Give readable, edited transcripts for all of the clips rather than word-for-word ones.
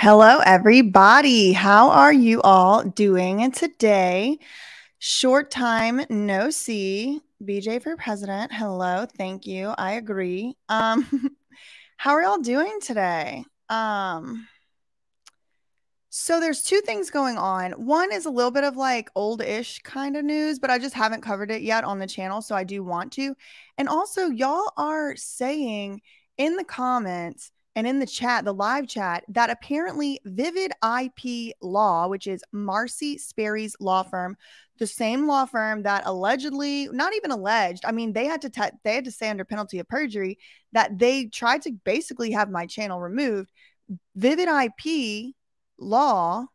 Hello, everybody. How are you all doing? And today, short time no see. BJ for president. Hello, thank you. I agree. How are y'all doing today? So there's two things going on. One is a little bit of like old-ish kind of news, but I just haven't covered it yet on the channel, so I do want to. And also, y'all are saying in the comments and in the chat, the live chat, that apparently Vivid IP Law, which is Marcy Sperry's law firm, the same law firm that allegedly, not even alleged, I mean, they had to say under penalty of perjury that they tried to basically have my channel removed. Vivid IP Law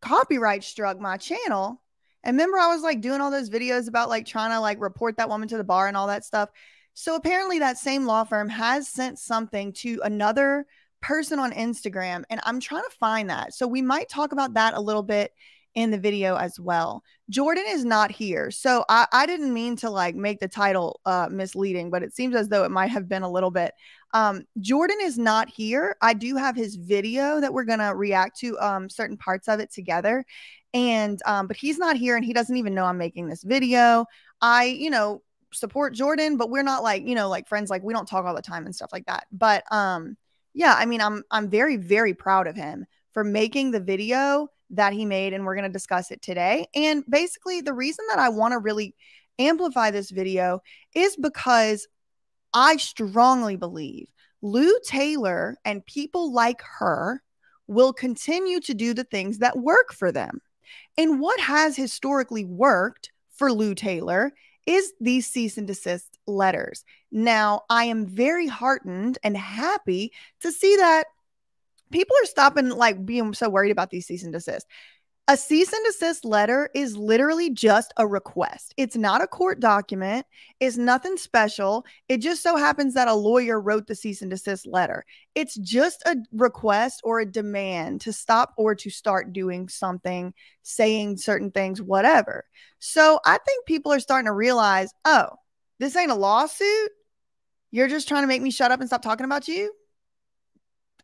copyright struck my channel. And remember, I was like doing all those videos about like trying to like report that woman to the bar and all that stuff. So apparently that same law firm has sent something to another person on Instagram, and I'm trying to find that. So we might talk about that a little bit in the video as well. Jordan is not here. So I didn't mean to like make the title misleading, but it seems as though it might have been a little bit. Jordan is not here. I do have his video that we're going to react to certain parts of it together. And but he's not here, and he doesn't even know I'm making this video. I, support Jordan, but we're not like, like friends, like we don't talk all the time and stuff like that. But yeah, I mean, I'm very, very proud of him for making the video that he made, and we're going to discuss it today. And basically the reason that I want to really amplify this video is because I strongly believe Lou Taylor and people like her will continue to do the things that work for them. And what has historically worked for Lou Taylor is these cease and desist letters. Now, I am very heartened and happy to see that people are stopping like being so worried about these cease and desist. A cease and desist letter is literally just a request. It's not a court document. It's nothing special. It just so happens that a lawyer wrote the cease and desist letter. It's just a request or a demand to stop or to start doing something, saying certain things, whatever. So I think people are starting to realize, oh, this ain't a lawsuit. You're just trying to make me shut up and stop talking about you.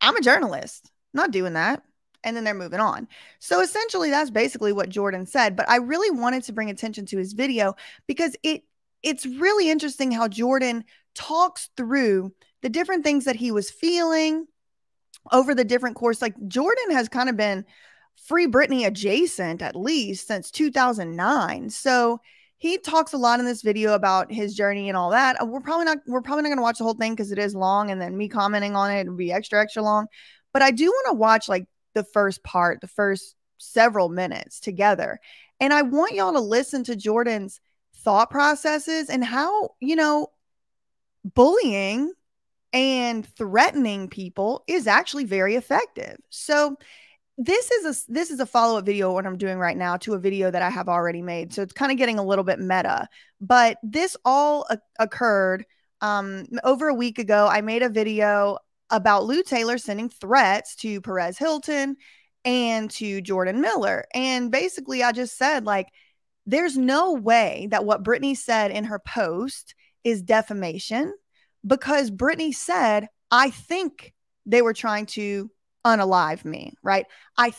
I'm a journalist, not doing that. And then they're moving on. So essentially, that's basically what Jordan said. But I really wanted to bring attention to his video because it's really interesting how Jordan talks through the different things that he was feeling over the different course. Like Jordan has kind of been Free Britney adjacent, at least since 2009. So he talks a lot in this video about his journey and all that. We're probably not going to watch the whole thing because it is long, and then me commenting on it would be extra long. But I do want to watch like the first part, the first several minutes together. And I want y'all to listen to Jordan's thought processes and how, bullying and threatening people is actually very effective. So this is a follow-up video, what I'm doing right now, to a video that I have already made. So it's kind of getting a little bit meta, but this all occurred over a week ago. I made a video about Lou Taylor sending threats to Perez Hilton and to Jordan Miller. And basically I just said, like, there's no way that what Britney said in her post is defamation, because Britney said, I think they were trying to unalive me, right? I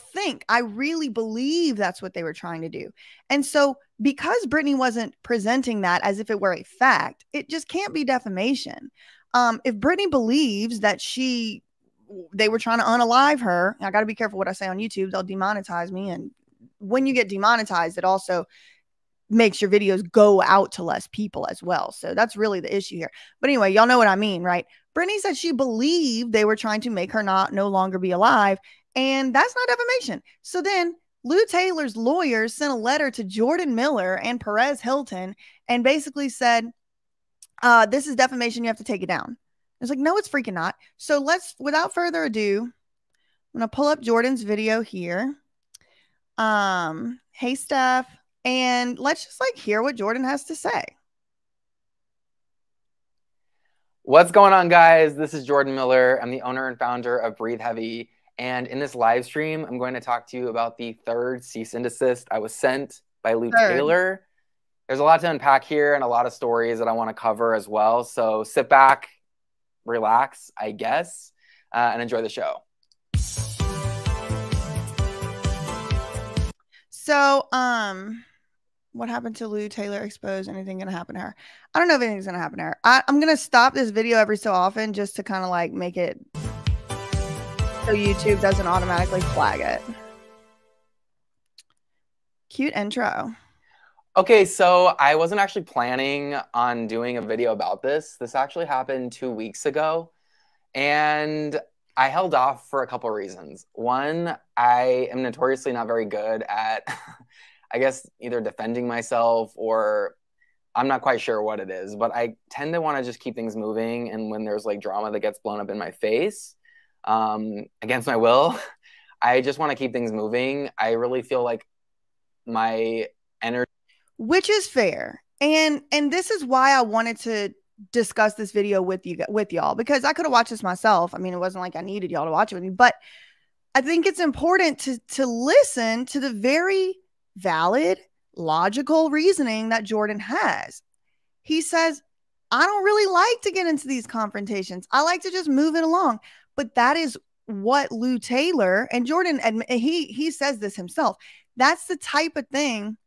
really believe that's what they were trying to do. And so because Britney wasn't presenting that as if it were a fact, it just can't be defamation. If Britney believes that they were trying to unalive her, I got to be careful what I say on YouTube. They'll demonetize me. And when you get demonetized, it also makes your videos go out to less people as well. So that's really the issue here. But anyway, y'all know what I mean, right? Britney said she believed they were trying to make her no longer be alive. And that's not defamation. So then Lou Taylor's lawyers sent a letter to Jordan Miller and Perez Hilton and basically said, this is defamation. You have to take it down. It's like, no, it's freaking not. So without further ado, I'm going to pull up Jordan's video here. Hey, Steph. And let's just like hear what Jordan has to say. What's going on, guys? This is Jordan Miller. I'm the owner and founder of Breathe Heavy. And in this live stream, I'm going to talk to you about the third cease and desist I was sent by Lou Taylor. There's a lot to unpack here and a lot of stories that I want to cover as well. So sit back, relax, I guess, and enjoy the show. So, what happened to Lou Taylor exposed? Anything gonna happen to her? I don't know if anything's gonna happen to her. I'm gonna stop this video every so often just to kind of like make it so YouTube doesn't automatically flag it. Cute intro. Okay, so I wasn't actually planning on doing a video about this. This actually happened 2 weeks ago, and I held off for a couple of reasons. One, I am notoriously not very good at, I guess, either defending myself or I'm not quite sure what it is, but I tend to want to just keep things moving. And when there's like drama that gets blown up in my face, against my will, I just want to keep things moving. I really feel like my energy, which is fair, and this is why I wanted to discuss this video with y'all, because I could have watched this myself. I mean, it wasn't like I needed y'all to watch it with me, but I think it's important to listen to the very valid, logical reasoning that Jordan has. He says, I don't really like to get into these confrontations. I like to just move it along. But that is what Lou Taylor, and Jordan, he says this himself, that's the type of thing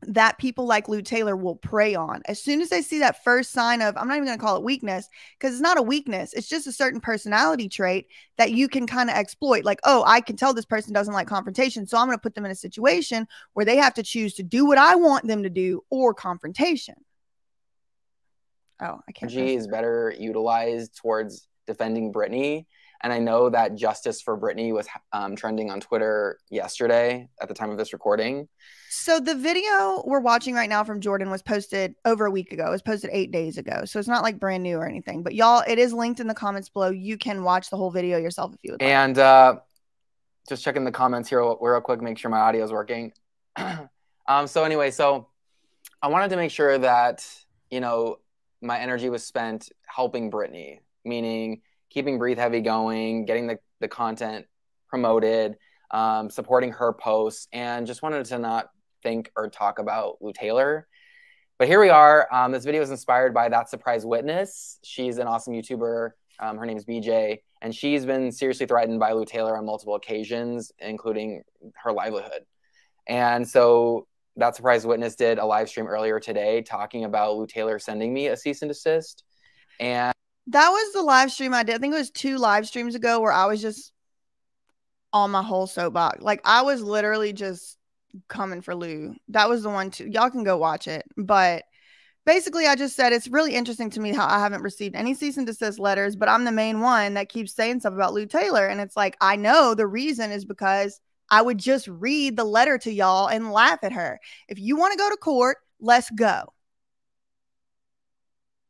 that people like Lou Taylor will prey on. As soon as they see that first sign of, I'm not even going to call it weakness, because it's not a weakness. It's just a certain personality trait that you can kind of exploit. Like, oh, I can tell this person doesn't like confrontation, so I'm going to put them in a situation where they have to choose to do what I want them to do or confrontation. Oh, I can't. Energy is better utilized towards defending Britney. And I know that justice for Britney was trending on Twitter yesterday at the time of this recording. So the video we're watching right now from Jordan was posted over a week ago. It was posted 8 days ago. So it's not like brand new or anything. But y'all, it is linked in the comments below. You can watch the whole video yourself if you would like. And just checking the comments here real quick, make sure my audio is working. So anyway, so I wanted to make sure that, you know, my energy was spent helping Britney, meaning keeping Breathe Heavy going, getting the content promoted, supporting her posts, and just wanted to not think or talk about Lou Taylor. But here we are. This video is inspired by ThatSurpriseWitness. She's an awesome YouTuber. Her name is BJ, and she's been seriously threatened by Lou Taylor on multiple occasions, including her livelihood. And so ThatSurpriseWitness did a live stream earlier today talking about Lou Taylor sending me a cease and desist. And that was the live stream I did. I think it was 2 live streams ago where I was just on my whole soapbox. Like, I was literally just coming for Lou. That was the one too. Y'all can go watch it. But basically, I just said it's really interesting to me how I haven't received any cease and desist letters, but I'm the main one that keeps saying stuff about Lou Taylor. And it's like, I know the reason is because I would just read the letter to y'all and laugh at her. If you want to go to court, let's go.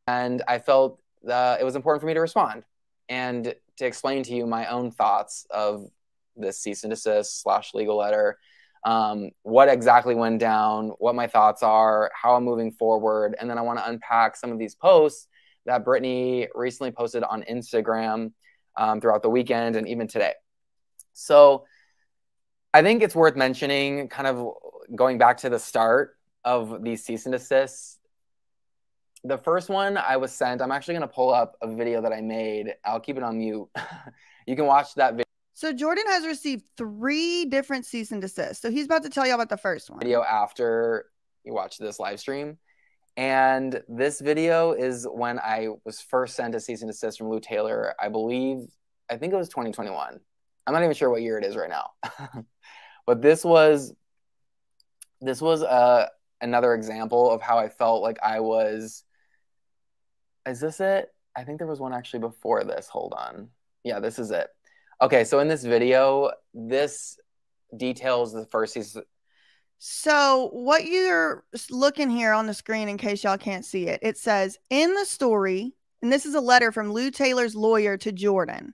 And I felt it was important for me to respond and to explain to you my own thoughts of this cease and desist / legal letter, what exactly went down, what my thoughts are, how I'm moving forward. And then I want to unpack some of these posts that Britney recently posted on Instagram throughout the weekend and even today. So I think it's worth mentioning, kind of going back to the start of these cease and desists. The first one I was sent, I'm actually going to pull up a video that I made. I'll keep it on mute. You can watch that video. So Jordan has received 3 different cease and desists. So he's about to tell you about the first one. Video after you watch this live stream. And this video is when I was first sent a cease and desist from Lou Taylor. I think it was 2021. I'm not even sure what year it is right now. But this was another example of how I felt like I was. Is this it? I think there was one actually before this. Hold on. Yeah, this is it. Okay, so in this video, this details the first season. So what you're looking here on the screen, in case y'all can't see it, it says, in the story, and this is a letter from Lou Taylor's lawyer to Jordan.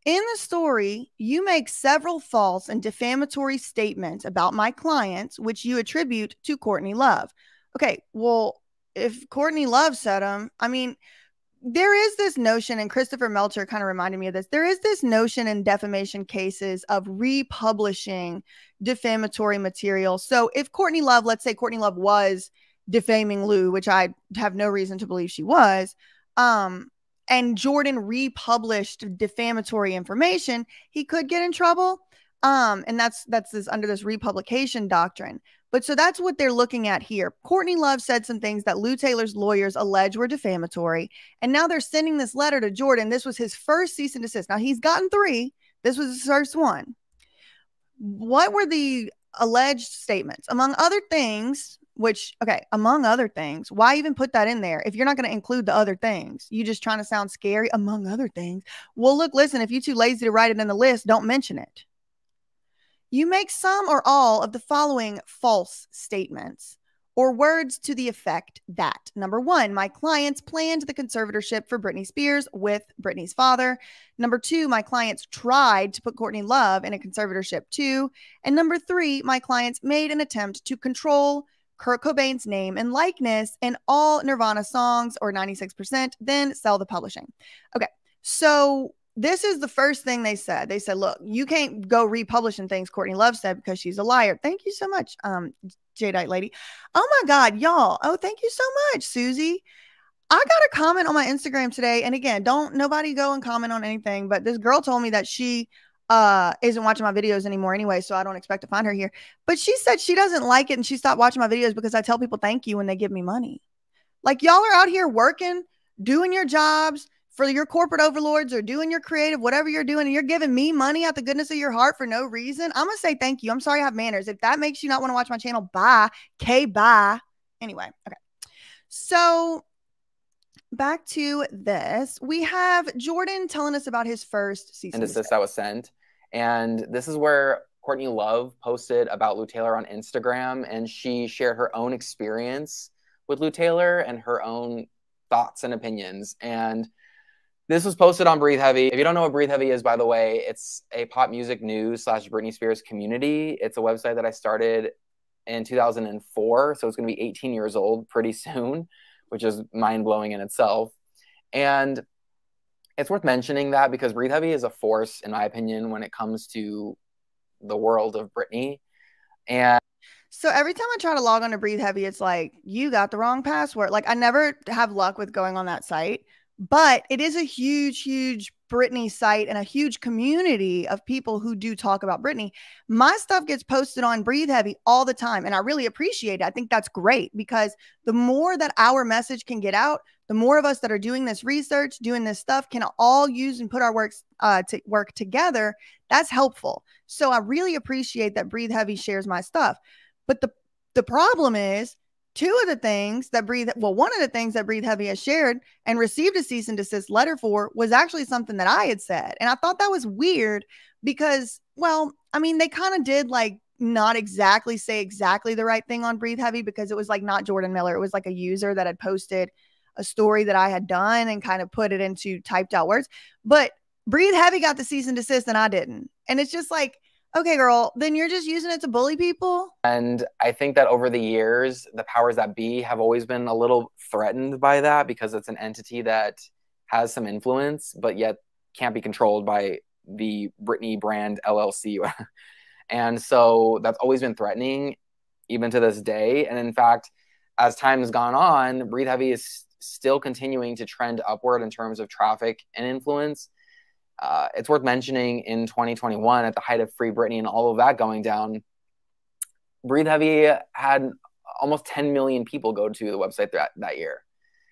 In the story, you make several false and defamatory statements about my clients, which you attribute to Courtney Love. Okay, well, if Courtney Love said them, I mean, there is this notion, and Christopher Melcher kind of reminded me of this. There is this notion in defamation cases of republishing defamatory material. So if Courtney Love, let's say Courtney Love was defaming Lou, which I have no reason to believe she was, and Jordan republished defamatory information, he could get in trouble. And that's this under this republication doctrine. But so that's what they're looking at here. Courtney Love said some things that Lou Taylor's lawyers allege were defamatory. And now they're sending this letter to Jordan. This was his first cease and desist. Now he's gotten 3. This was his first one. What were the alleged statements? Among other things, which, okay, among other things, why even put that in there if you're not going to include the other things? You just trying to sound scary, among other things. Well, look, listen, if you're too lazy to write it in the list, don't mention it. You make some or all of the following false statements or words to the effect that, number 1, my clients planned the conservatorship for Britney Spears with Britney's father. Number 2, my clients tried to put Courtney Love in a conservatorship too. And number 3, my clients made an attempt to control Kurt Cobain's name and likeness in all Nirvana songs, or 96%, then sell the publishing. Okay, so this is the first thing they said. They said, look, you can't go republishing things Courtney Love said because she's a liar. Thank you so much, Jadeite lady. Oh my God, y'all. Oh, thank you so much, Susie. I got a comment on my Instagram today. And again, don't nobody go and comment on anything. But this girl told me that she isn't watching my videos anymore anyway, so I don't expect to find her here. But she said she doesn't like it and she stopped watching my videos because I tell people thank you when they give me money. Like, y'all are out here working, doing your jobs for your corporate overlords or doing your creative, whatever you're doing, and you're giving me money out the goodness of your heart for no reason. I'm going to say thank you. I'm sorry I have manners. If that makes you not want to watch my channel, bye. Okay, bye. Anyway, okay. So back to this. We have Jordan telling us about his first cease and desist that was sent. And this is where Courtney Love posted about Lou Taylor on Instagram, and she shared her own experience with Lou Taylor and her own thoughts and opinions. And this was posted on Breathe Heavy. If you don't know what Breathe Heavy is, by the way, it's a pop music news / Britney Spears community. It's a website that I started in 2004. So it's going to be 18 years old pretty soon, which is mind-blowing in itself. And it's worth mentioning that because Breathe Heavy is a force, in my opinion, when it comes to the world of Britney. And so every time I try to log on to Breathe Heavy, it's like, you got the wrong password. Like, I never have luck with going on that site. But it is a huge, huge Britney site and a huge community of people who do talk about Britney. My stuff gets posted on Breathe Heavy all the time, and I really appreciate it. I think that's great because the more that our message can get out, the more of us that are doing this research, doing this stuff, can all use and put our works to work together. That's helpful. So I really appreciate that Breathe Heavy shares my stuff. But the problem is, one of the things that Breathe Heavy has shared and received a cease and desist letter for was actually something that I had said. And I thought that was weird because, well, I mean, they kind of did like not exactly say exactly the right thing on Breathe Heavy because it was like not Jordan Miller. It was like a user that had posted a story that I had done and kind of put it into typed out words. But Breathe Heavy got the cease and desist and I didn't. And it's just like, okay, girl, then you're just using it to bully people. And I think that over the years, the powers that be have always been a little threatened by that because it's an entity that has some influence, but yet can't be controlled by the Britney brand LLC. And so that's always been threatening, even to this day. And in fact, as time has gone on, Breathe Heavy is still continuing to trend upward in terms of traffic and influence. It's worth mentioning in 2021, at the height of Free Britney and all of that going down, Breathe Heavy had almost 10 million people go to the website that year.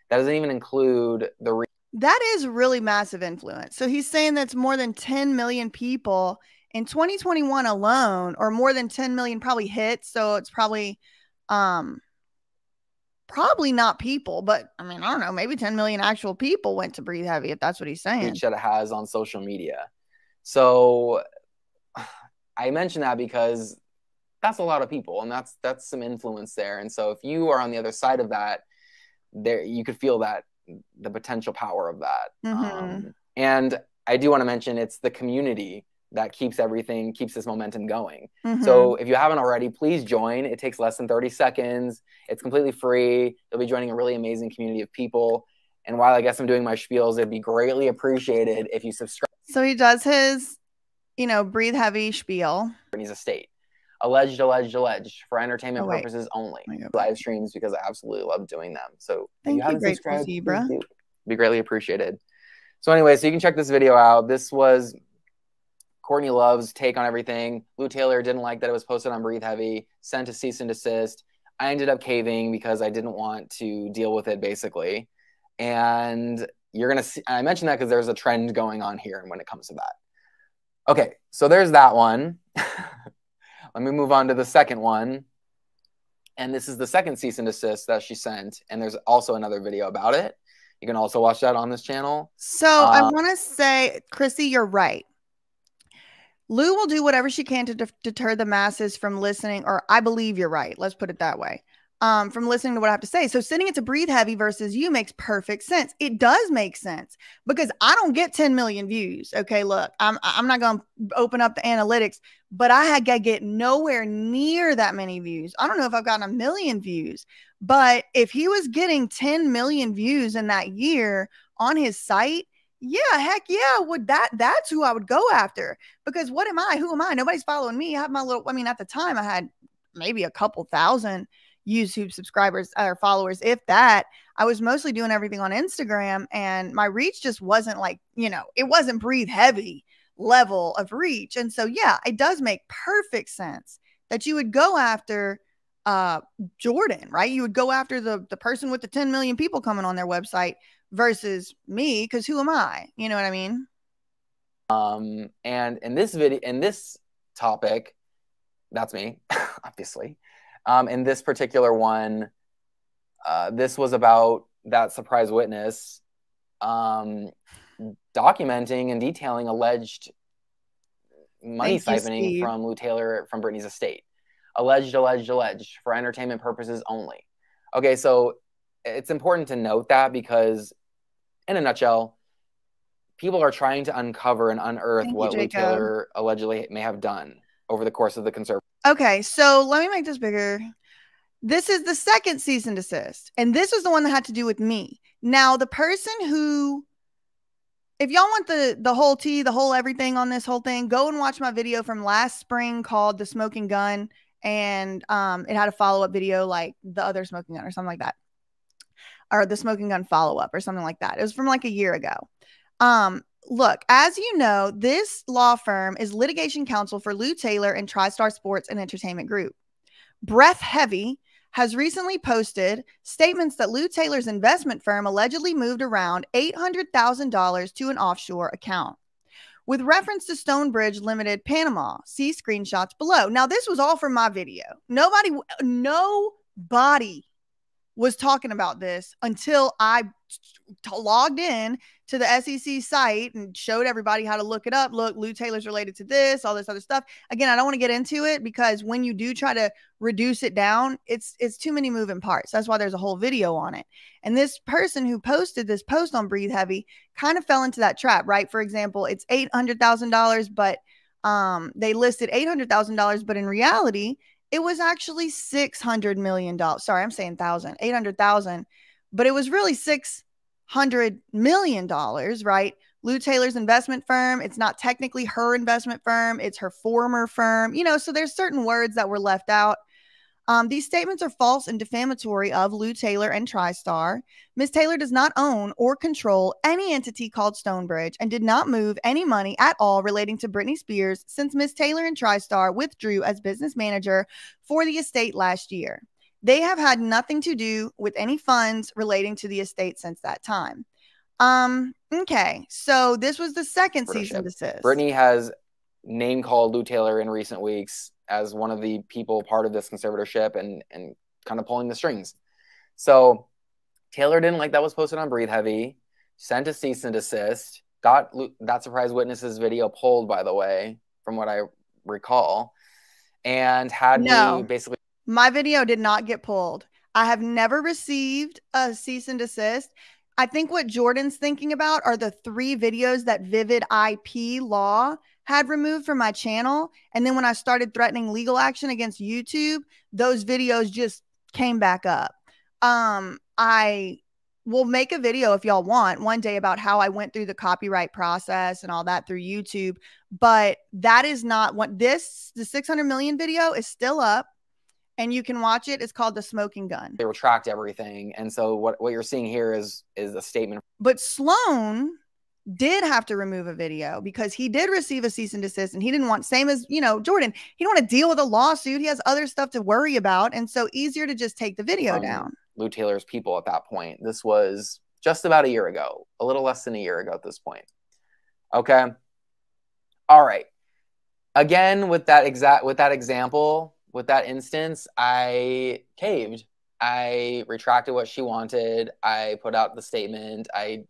That doesn't even include the... That is really massive influence. So he's saying that's more than 10 million people in 2021 alone, or more than 10 million probably hits. So it's probably not people, but I mean, I don't know, maybe 10 million actual people went to Breathe Heavy, if that's what he's saying. That it has on social media. So I mention that because that's a lot of people, and that's some influence there. And so if you are on the other side of that, there you could feel that the potential power of that. Mm-hmm. And I do want to mention it's the community that keeps this momentum going. Mm-hmm. So if you haven't already, please join. It takes less than 30 seconds. It's completely free. You'll be joining a really amazing community of people. And while I guess I'm doing my spiels, it'd be greatly appreciated if you subscribe. So he does his, Breathe Heavy spiel. Britney's estate. Alleged for entertainment purposes only. Live streams because I absolutely love doing them. So if you haven't subscribed, be greatly appreciated. So anyway, so you can check this video out. This was Courtney Love's take on everything. Lou Taylor didn't like that it was posted on Breathe Heavy, sent a cease and desist. I ended up caving because I didn't want to deal with it, basically. And you're going to see, I mentioned that because there's a trend going on here when it comes to that. Okay, so there's that one. Let me move on to the second one. And this is the second cease and desist that she sent. And there's also another video about it. You can also watch that on this channel. So I want to say, Chrissy, you're right. Lou will do whatever she can to deter the masses from listening, or I believe you're right. Let's put it that way. From listening to what I have to say. So sending it to Breathe Heavy versus you makes perfect sense. It does make sense because I don't get 10 million views. Okay, look, I'm not going to open up the analytics, but I had to get nowhere near that many views. I don't know if I've gotten 1 million views, but if he was getting 10 million views in that year on his site, yeah, heck yeah, that's who I would go after. Because what am I? Who am I? Nobody's following me. I have my little, I mean, at the time I had maybe a couple thousand YouTube subscribers or followers, if that. I was mostly doing everything on Instagram, and my reach just wasn't like, you know, it wasn't Breathe Heavy level of reach. And so, yeah, it does make perfect sense that you would go after Jordan, right? You would go after the person with the 10 million people coming on their website versus me, because who am I? You know what I mean? And in this video, in this topic, that's me, obviously. In this particular one, this was about ThatSurpriseWitness documenting and detailing alleged money siphoning from Lou Taylor from Britney's estate. Alleged for entertainment purposes only. Okay, so it's important to note that because, in a nutshell, people are trying to uncover and unearth what Lou Taylor allegedly may have done over the course of the conservative. Okay, so let me make this bigger. This is the second cease and desist, and this was the one that had to do with me. Now, the person who, if y'all want the whole tea, the whole everything on this whole thing, go and watch my video from last spring called The Smoking Gun, and it had a follow-up video like the other smoking gun or something like that, or the smoking gun follow-up or something like that. It was from like a year ago. Look, as you know, this law firm is litigation counsel for Lou Taylor and TriStar Sports and Entertainment Group. Breath Heavy has recently posted statements that Lou Taylor's investment firm allegedly moved around $800,000 to an offshore account. With reference to Stonebridge Limited Panama, see screenshots below. Now, this was all from my video. Nobody was talking about this until I logged in to the SEC site and showed everybody how to look it up. Look, Lou Taylor's related to this, all this other stuff. Again, I don't want to get into it because when you do try to reduce it down, it's too many moving parts. That's why there's a whole video on it. And this person who posted this post on Breathe Heavy kind of fell into that trap, right? For example, it's $800,000, but they listed $800,000, but in reality, it was actually $600 million. Sorry, I'm saying 800,000, but it was really $600 million, right? Lou Taylor's investment firm. It's not technically her investment firm. It's her former firm, you know, so there's certain words that were left out. These statements are false and defamatory of Lou Taylor and TriStar. Ms. Taylor does not own or control any entity called Stonebridge and did not move any money at all relating to Britney Spears since Ms. Taylor and TriStar withdrew as business manager for the estate last year. They have had nothing to do with any funds relating to the estate since that time. Okay, so this was the second cease and desist. Britney has name called Lou Taylor in recent weeks as one of the people part of this conservatorship and kind of pulling the strings. So Taylor didn't like that was posted on Breathe Heavy, sent a cease and desist, got ThatSurpriseWitness's video pulled, by the way, from what I recall, and had me basically... My video did not get pulled. I have never received a cease and desist. I think what Jordan's thinking about are the 3 videos that Vivid IP Law had removed from my channel. And then when I started threatening legal action against YouTube, those videos just came back up. I will make a video if y'all want one day about how I went through the copyright process and all that through YouTube. But that is not what the 600 million video is still up. And you can watch it. It's called The Smoking Gun. They retract everything. And so what you're seeing here is a statement. But Sloan did have to remove a video because he did receive a cease and desist, and he didn't want, same as, you know, Jordan, he didn't want to deal with a lawsuit. He has other stuff to worry about. And so easier to just take the video down. Lou Taylor's people at that point. This was just about a year ago, a little less than a year ago at this point. Okay. All right. Again, with that example, with that instance, I caved. I retracted what she wanted. I put out the statement. I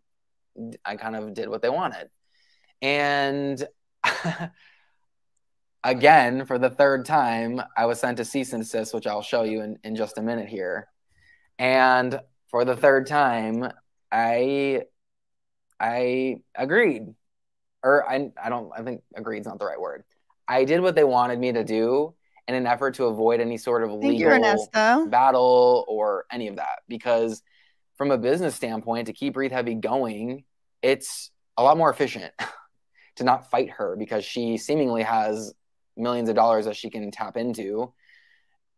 kind of did what they wanted. And again, for the third time, I was sent a cease and desist, which I'll show you in just a minute here. And for the third time, I agreed. Or I think agreed is not the right word. I did what they wanted me to do in an effort to avoid any sort of legal battle or any of that. Because from a business standpoint, to keep Breathe Heavy going, it's a lot more efficient to not fight her, because she seemingly has millions of dollars that she can tap into,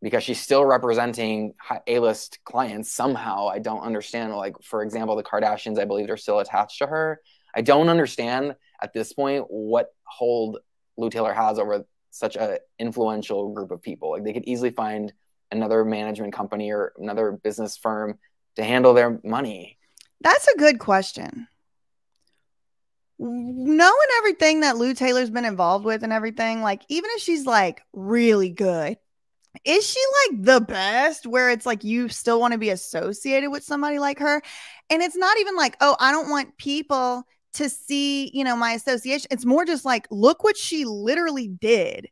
because she's still representing A-list clients somehow. I don't understand. Like, for example, the Kardashians, I believe, are still attached to her. I don't understand at this point what hold Lou Taylor has over such an influential group of people. Like, they could easily find another management company or another business firm to handle their money. That's a good question. Knowing everything that Lou Taylor's been involved with and everything, like, even if she's like really good, is she like the best where it's like you still want to be associated with somebody like her? And it's not even like, oh, I don't want people to see, you know, my association. It's more just like, look what she literally did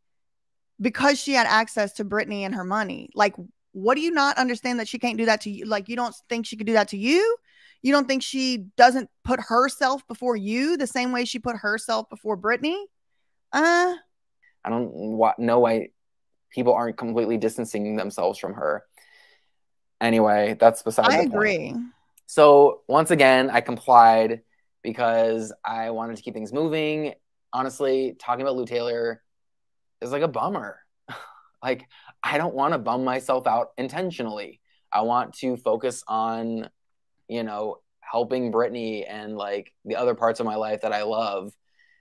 because she had access to Britney and her money. Like, what do you not understand that she can't do that to you? Like, you don't think she could do that to you? You don't think she doesn't put herself before you the same way she put herself before Britney? I don't know why people aren't completely distancing themselves from her. Anyway, that's beside the point. I agree. So once again, I complied because I wanted to keep things moving. Honestly, talking about Lou Taylor is like a bummer. Like, I don't want to bum myself out intentionally. I want to focus on, you know, helping Britney and like the other parts of my life that I love,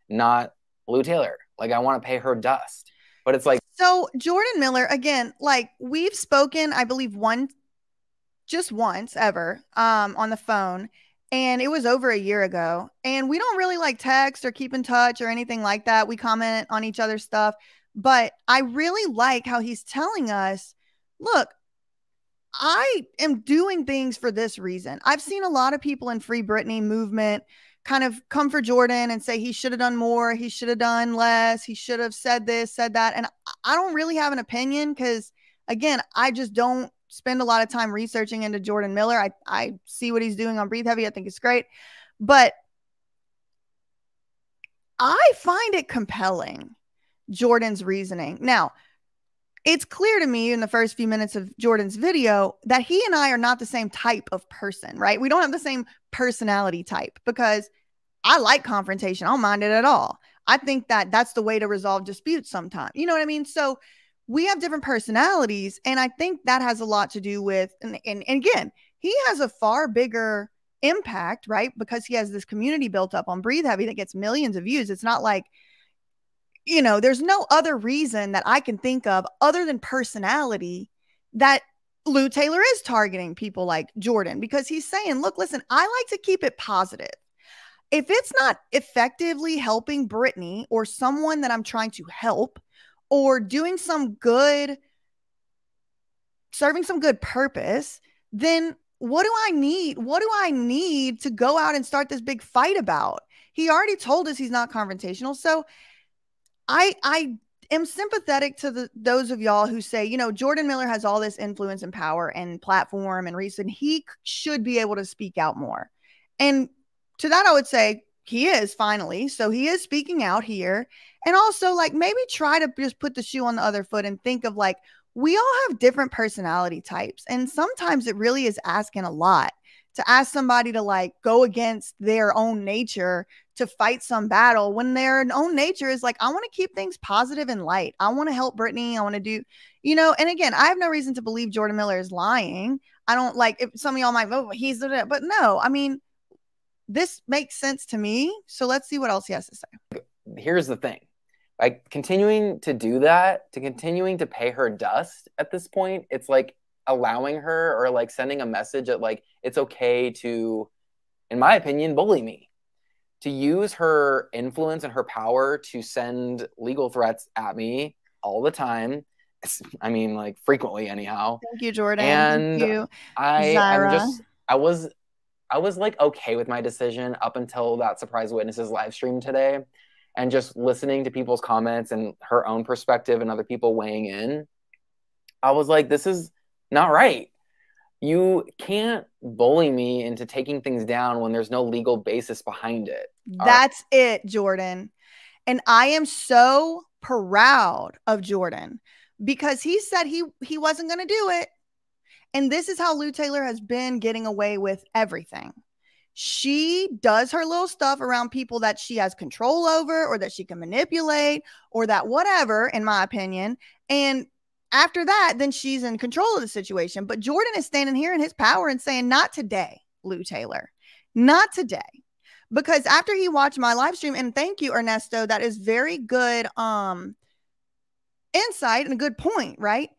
not Lou Taylor. Like, I want to pay her dust. But it's like, so Jordan Miller, again, like, we've spoken, I believe just once ever, on the phone, and it was over a year ago, and we don't really like text or keep in touch or anything like that. We comment on each other's stuff, but I really like how he's telling us, look, I am doing things for this reason. I've seen a lot of people in Free Britney movement kind of come for Jordan and say he should have done more, he should have done less, he should have said this, said that. And I don't really have an opinion because, again, I just don't spend a lot of time researching into Jordan Miller. I see what he's doing on Breathe Heavy. I think it's great. But I find it compelling, Jordan's reasoning. Now, it's clear to me in the first few minutes of Jordan's video that he and I are not the same type of person, right? We don't have the same personality type, because I like confrontation. I don't mind it at all. I think that that's the way to resolve disputes sometimes. You know what I mean? So we have different personalities, and I think that has a lot to do with, and again, he has a far bigger impact, right? Because he has this community built up on Breathe Heavy that gets millions of views. It's not like, you know, there's no other reason that I can think of other than personality that Lou Taylor is targeting people like Jordan, because he's saying, look, listen, I like to keep it positive. If it's not effectively helping Britney or someone that I'm trying to help or doing some good, serving some good purpose, then what do I need? What do I need to go out and start this big fight about? He already told us he's not confrontational. So I am sympathetic to those of y'all who say, you know, Jordan Miller has all this influence and power and platform and reason. He should be able to speak out more. And to that, I would say he is finally. So he is speaking out here. And also, like, maybe try to just put the shoe on the other foot and think of, like, we all have different personality types. And sometimes it really is asking a lot to ask somebody to, like, go against their own nature to fight some battle when their own nature is like, I want to keep things positive and light. I want to help Britney. I want to do, you know, and again, I have no reason to believe Jordan Miller is lying. I don't, like, if some of y'all might vote, he's the, but no, I mean, this makes sense to me. So let's see what else he has to say. Here's the thing. Like, continuing to do that, continuing to pay her dust at this point, it's like allowing her, or like sending a message that like it's okay to, in my opinion, bully me. To use her influence and her power to send legal threats at me all the time. I mean, like, frequently anyhow. Thank you, Jordan. And thank you, I was like okay with my decision up until that Surprise Witnesses live stream today, and just listening to people's comments and her own perspective and other people weighing in. I was like, this is not right. You can't bully me into taking things down when there's no legal basis behind it. That's it, Jordan. And I am so proud of Jordan, because he said he wasn't going to do it. And this is how Lou Taylor has been getting away with everything. She does her little stuff around people that she has control over, or that she can manipulate, or that whatever, in my opinion. And after that, then she's in control of the situation. But Jordan is standing here in his power and saying, not today, Lou Taylor, not today. Because after he watched my live stream, and thank you, Ernesto, that is very good insight and a good point, right?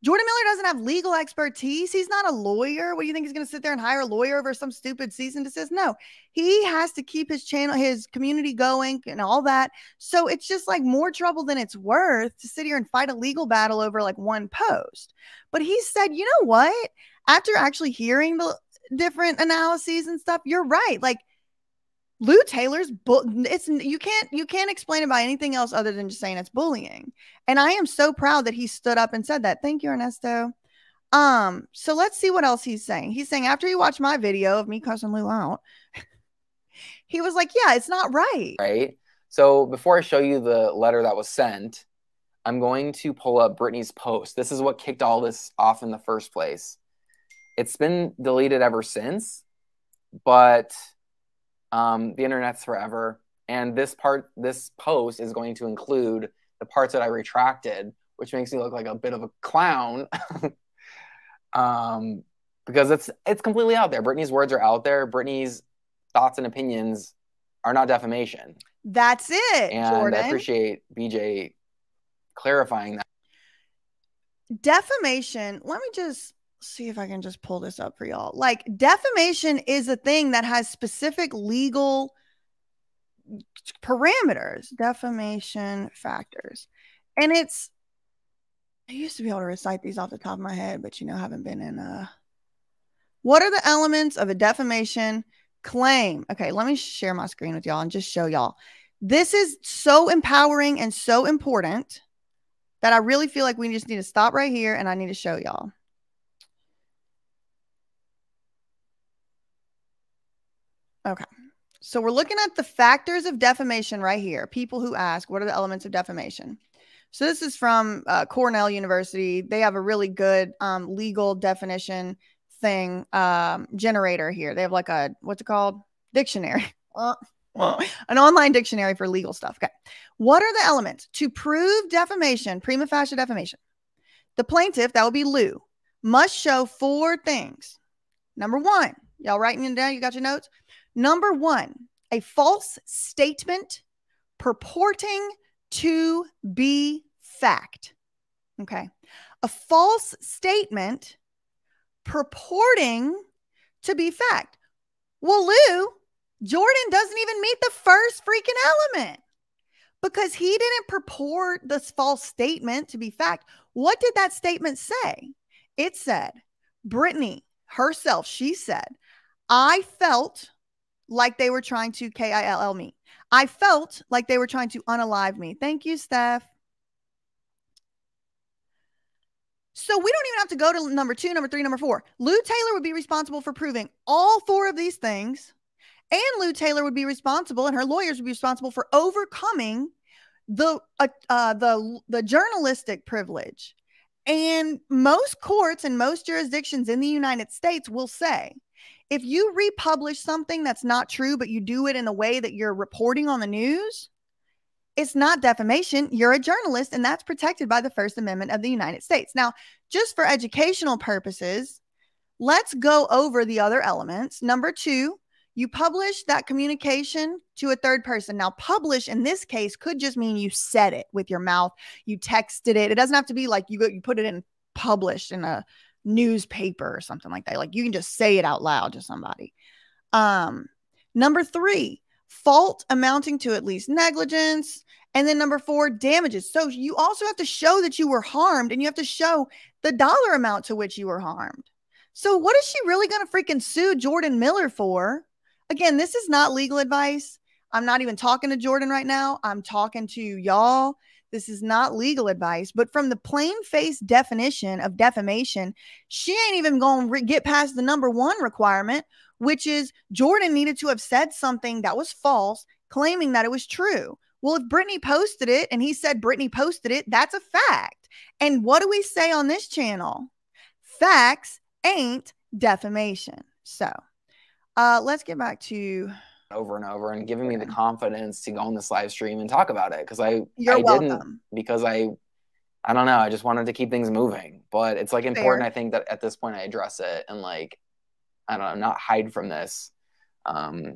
Jordan Miller doesn't have legal expertise. He's not a lawyer. What do you think he's going to sit there and hire a lawyer over some stupid cease and desist? No, he has to keep his channel, his community going and all that. So it's just like more trouble than it's worth to sit here and fight a legal battle over like one post. But he said, you know what? After actually hearing the different analyses and stuff, you're right. Like, Lou Taylor's you can't explain it by anything else other than just saying it's bullying. And I am so proud that he stood up and said that. Thank you, Ernesto. So let's see what else he's saying. He's saying, after you watch my video of me cussing Lou out, he was like, yeah, it's not right. Right. So before I show you the letter that was sent, I'm going to pull up Brittany's post. This is what kicked all this off in the first place. It's been deleted ever since, but the internet's forever. And this post is going to include the parts that I retracted, which makes me look like a bit of a clown. Because it's completely out there. Brittany's words are out there. Brittany's thoughts and opinions are not defamation. That's it, and Jordan. I appreciate BJ clarifying that. Defamation, let me just see if I can just pull this up for y'all. Like, defamation is a thing that has specific legal parameters, defamation factors. And I used to be able to recite these off the top of my head, but I haven't been in what are the elements of a defamation claim? Okay, let me share my screen with y'all and just show y'all. This is so empowering and so important that I really feel like we just need to stop right here and I need to show y'all. Okay, so we're looking at the factors of defamation right here. People who ask, what are the elements of defamation? So this is from Cornell University. They have a really good legal definition thing generator here. They have like a, what's it called? Dictionary. An online dictionary for legal stuff. Okay. What are the elements to prove defamation, prima facie defamation? The plaintiff, that would be Lou, must show 4 things. Number 1, y'all writing it down? You got your notes? Number 1, a false statement purporting to be fact. Okay. A false statement purporting to be fact. Well, Lou, Jordan doesn't even meet the first freaking element because he didn't purport this false statement to be fact. What did that statement say? It said, Brittany herself, she said, I felt like they were trying to KILL me. I felt like they were trying to unalive me. Thank you, Steph. So we don't even have to go to number 2, number 3, number 4. Lou Taylor would be responsible for proving all 4 of these things. And Lou Taylor would be responsible, and her lawyers would be responsible for overcoming the journalistic privilege. And most courts and most jurisdictions in the United States will say, if you republish something that's not true, but you do it in a way that you're reporting on the news, it's not defamation. You're a journalist, and that's protected by the First Amendment of the United States. Now, just for educational purposes, let's go over the other elements. Number 2, You publish that communication to a third person. Now, publish in this case could just mean you said it with your mouth. You texted it. It doesn't have to be like you put it in published in a newspaper or something like that. Like you can just say it out loud to somebody. Number 3, fault amounting to at least negligence. And then number 4, damages. So you also have to show that you were harmed, and you have to show the dollar amount to which you were harmed. So what is she really going to freaking sue Jordan Miller for? Again, this is not legal advice. I'm not even talking to Jordan right now. I'm talking to y'all. This is not legal advice, but from the plain face definition of defamation, she ain't even going to get past the number 1 requirement, which is Jordan needed to have said something that was false, claiming that it was true. Well, if Brittany posted it and he said Brittany posted it, that's a fact. And what do we say on this channel? Facts ain't defamation. So let's get back to over and over and giving me the confidence to go on this live stream and talk about it, because I welcome. didn't, because I don't know, I just wanted to keep things moving. But it's like important, I think, that at this point I address it and like, I don't know, not hide from this. All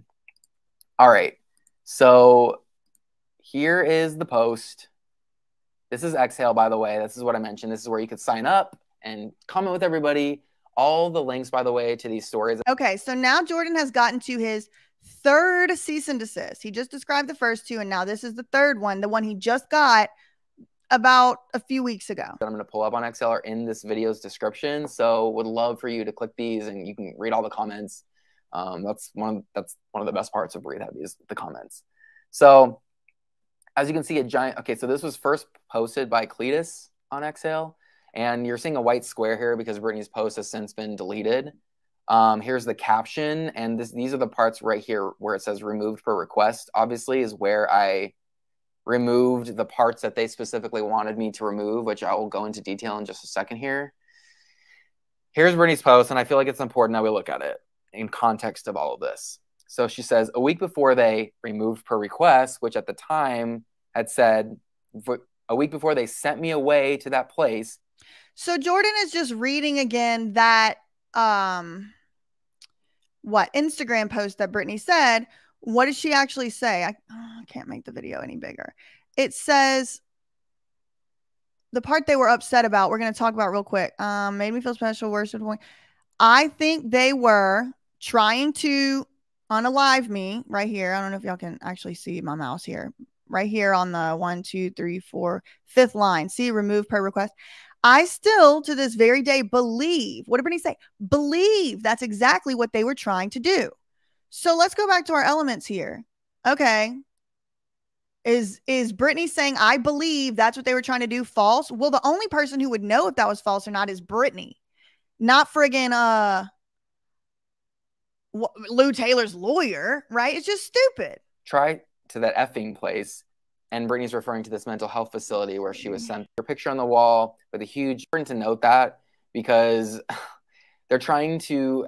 right, so here is the post. This is Exhale, by the way. This is what I mentioned. This is where you could sign up and comment with everybody. All the links, by the way, to these stories. Okay, so now Jordan has gotten to his 3rd cease and desist. He just described the first 2, and now this is the 3rd one, the one he just got about a few weeks ago. That I'm going to pull up on Exhale are in this video's description, so would love for you to click these and you can read all the comments. That's one of the best parts of Breathe Heavy is the comments. So as you can see, okay, so this was first posted by Cletus on Exhale, and you're seeing a white square here because Brittany's post has since been deleted. Here's the caption, and these are the parts right here where it says removed per request. Obviously is where I removed the parts that they specifically wanted me to remove, which I will go into detail in just a second here. Here's Brittany's post, and I feel like it's important that we look at it in context of all of this. So she says, a week before they removed per request, which at the time had said, a week before they sent me away to that place. So Jordan is just reading again that Instagram post that Brittany said. What did she actually say? I can't make the video any bigger. It says the part they were upset about, we're going to talk about real quick. Made me feel special, worse than point. I think they were trying to unalive me right here. I don't know if y'all can actually see my mouse here. Right here on the 1, 2, 3, 4, 5th line. See, remove per request. I still, to this very day, believe, what did Brittany say? Believe that's exactly what they were trying to do. So let's go back to our elements here. Okay. Is Brittany saying, I believe that's what they were trying to do, false? Well, the only person who would know if that was false or not is Brittany. Not friggin' Lou Taylor's lawyer, right? It's just stupid. Try to that effing place. And Brittany's referring to this mental health facility where she was sent. Her picture on the wall with a huge, important to note that, because they're trying to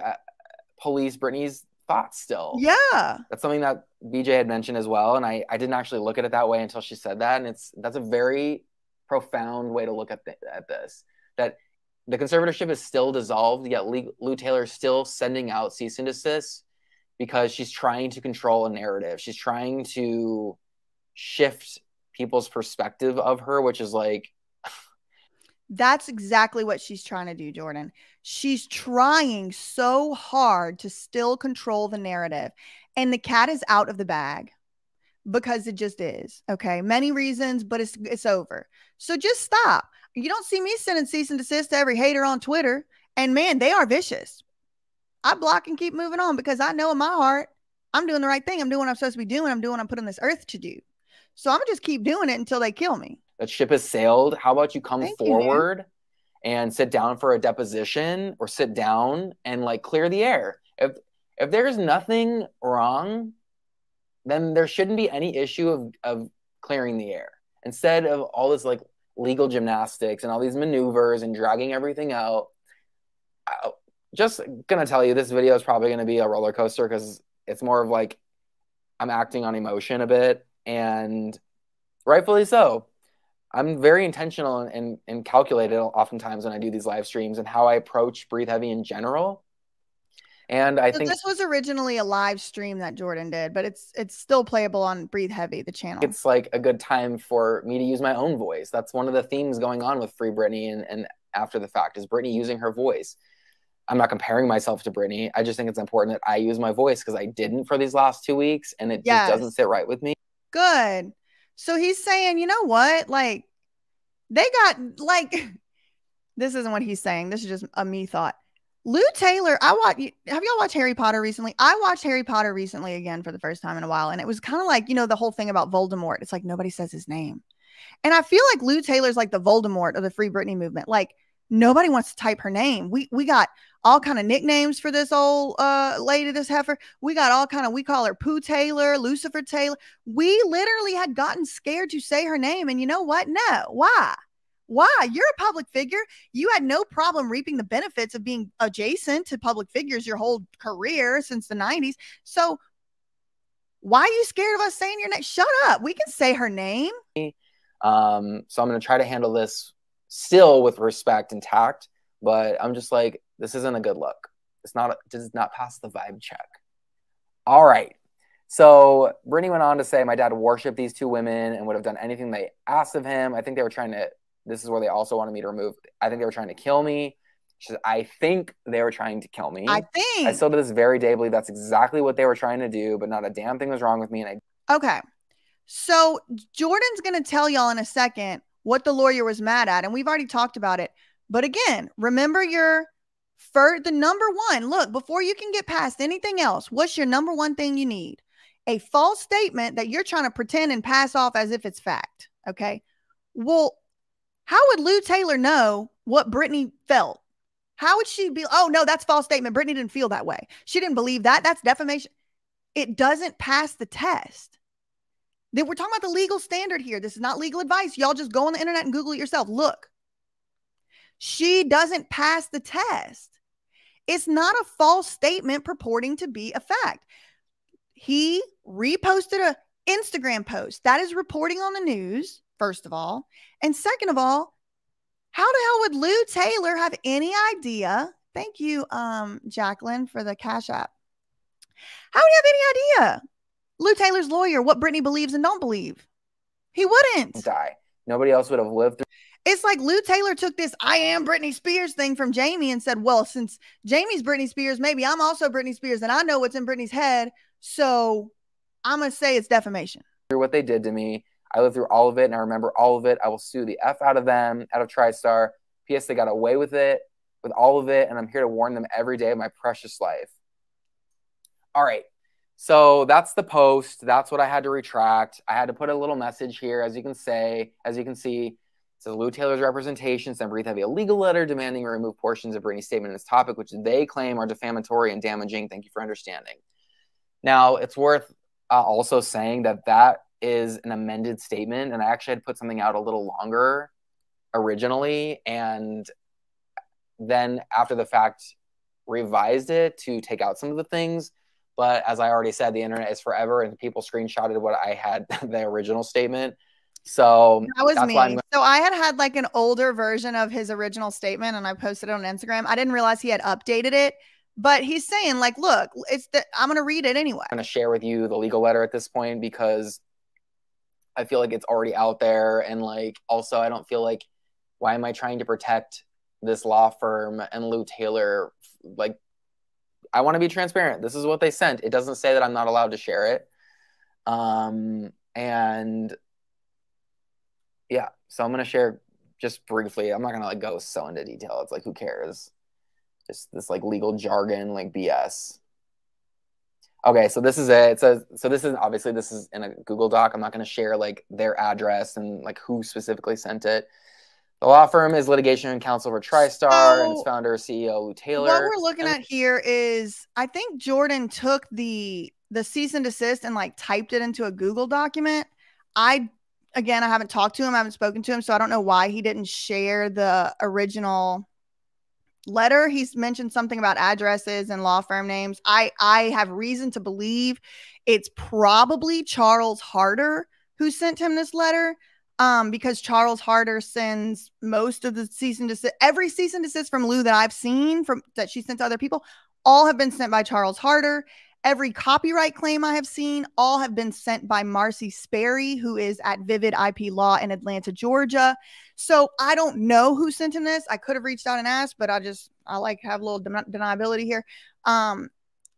police Brittany's thoughts still. Yeah. That's something that BJ had mentioned as well. And I didn't actually look at it that way until she said that. And that's a very profound way to look at this. That the conservatorship is still dissolved, yet Lou Taylor is still sending out cease and desist because she's trying to control a narrative. She's trying to shift people's perspective of her, which is like... That's exactly what she's trying to do, Jordan. She's trying so hard to still control the narrative. And the cat is out of the bag because it just is. Okay. Many reasons, but it's over. So just stop. You don't see me sending cease and desist to every hater on Twitter. And man, they are vicious. I block and keep moving on because I know in my heart, I'm doing the right thing. I'm doing what I'm supposed to be doing. I'm doing what I'm put on this earth to do. So I'm going to just keep doing it until they kill me. That ship has sailed. How about you come forward and sit down for a deposition, or sit down and like clear the air? If there's nothing wrong, then there shouldn't be any issue of clearing the air. Instead of all this like legal gymnastics and all these maneuvers and dragging everything out, just gonna tell you, this video is probably gonna be a roller coaster because it's more of like I'm acting on emotion a bit, and rightfully so. I'm very intentional and calculated oftentimes when I do these live streams and how I approach Breathe Heavy in general. And I So think this was originally a live stream that Jordan did, but it's still playable on Breathe Heavy, the channel. it's like a good time for me to use my own voice. That's one of the themes going on with Free Britney and after the fact is Britney using her voice. I'm not comparing myself to Britney. I just think it's important that I use my voice because I didn't for these last 2 weeks and it just doesn't sit right with me. Good. So he's saying, you know what? Like, they got, like, this isn't what he's saying. This is just a me thought. Lou Taylor, have y'all watched Harry Potter recently? I watched Harry Potter recently again for the first time in a while. And it was kind of like, you know, the whole thing about Voldemort. It's like nobody says his name. And I feel like Lou Taylor's like the Voldemort of the Free Britney movement. Like, nobody wants to type her name. We got all kind of nicknames for this old lady, this heifer. We got all kind of, we call her Pooh Taylor, Lucifer Taylor. We literally had gotten scared to say her name. And you know what? No. Why? Why? You're a public figure. You had no problem reaping the benefits of being adjacent to public figures your whole career since the 90s. So why are you scared of us saying your name? Shut up. We can say her name. So I'm going to try to handle this still with respect and tact, but I'm just like, this isn't a good look. It does not pass the vibe check. All right. So Britney went on to say, my dad worshiped these two women and would have done anything they asked of him. I think they were trying to, this is where they also wanted me to remove, I think they were trying to kill me. She said, I think they were trying to kill me. I still to this very day believe that's exactly what they were trying to do, but not a damn thing was wrong with me. Okay. So Jordan's going to tell y'all in a second what the lawyer was mad at, and we've already talked about it. But again, remember the number one, look, before you can get past anything else, what's your number one thing you need? A false statement that you're trying to pretend and pass off as if it's fact. Okay. Well, how would Lou Taylor know what Britney felt? How would she be? Oh, no, that's false statement. Britney didn't feel that way. She didn't believe that. That's defamation. It doesn't pass the test. Then we're talking about the legal standard here. This is not legal advice. Y'all just go on the internet and Google it yourself. Look, she doesn't pass the test. It's not a false statement purporting to be a fact. He reposted an Instagram post. That is reporting on the news, first of all. And second of all, how the hell would Lou Taylor have any idea? Thank you, Jacqueline, for the Cash App. How would he have any idea? Lou Taylor's lawyer, what Britney believes and don't believe. He wouldn't. Die. Nobody else would have lived through. It's like Lou Taylor took this I am Britney Spears thing from Jamie and said, well, since Jamie's Britney Spears, maybe I'm also Britney Spears and I know what's in Britney's head. So I'm going to say it's defamation. Through what they did to me. I lived through all of it and I remember all of it. I will sue the F out of them, out of TriStar. P.S. They got away with it, with all of it. And I'm here to warn them every day of my precious life. All right. So that's the post. That's what I had to retract. I had to put a little message here, as you can see. It says Lou Taylor's representation sent Breathe Heavy a legal letter demanding we remove portions of Britney's statement in this topic, which they claim are defamatory and damaging. Thank you for understanding. Now, it's worth also saying that that is an amended statement, and I actually had put something out a little longer originally, and then after the fact revised it to take out some of the things. But as I already said, the internet is forever, and people screenshotted what I had, the original statement. So that was me. So I had like an older version of his original statement, and I posted it on Instagram. I didn't realize he had updated it, but he's saying like, look, I'm going to read it anyway. I'm going to share with you the legal letter at this point because I feel like it's already out there. And like, also, I don't feel like, why am I trying to protect this law firm and Lou Taylor? Like, I want to be transparent. This is what they sent. It doesn't say that I'm not allowed to share it. And yeah, so I'm going to share just briefly. I'm not going to like go so into detail. It's like, who cares? Just this like legal jargon, like BS. Okay, so this is it. It says, so this is obviously this is in a Google Doc. I'm not going to share like their address and like who specifically sent it. The law firm is litigation and counsel for TriStar and its founder, CEO Lou Taylor. What we're looking at here is, I think Jordan took the cease and desist and like typed it into a Google document. Again, I haven't talked to him. I haven't spoken to him. So I don't know why he didn't share the original letter. He's mentioned something about addresses and law firm names. I have reason to believe it's probably Charles Harder who sent him this letter. Because Charles Harder sends most of the cease and desist, every cease and desist from Lou that I've seen that she sent to other people all have been sent by Charles Harder. Every copyright claim I have seen, all have been sent by Marcy Sperry, who is at Vivid IP Law in Atlanta, Georgia. So I don't know who sent him this. I could have reached out and asked, but I like have a little deniability here. I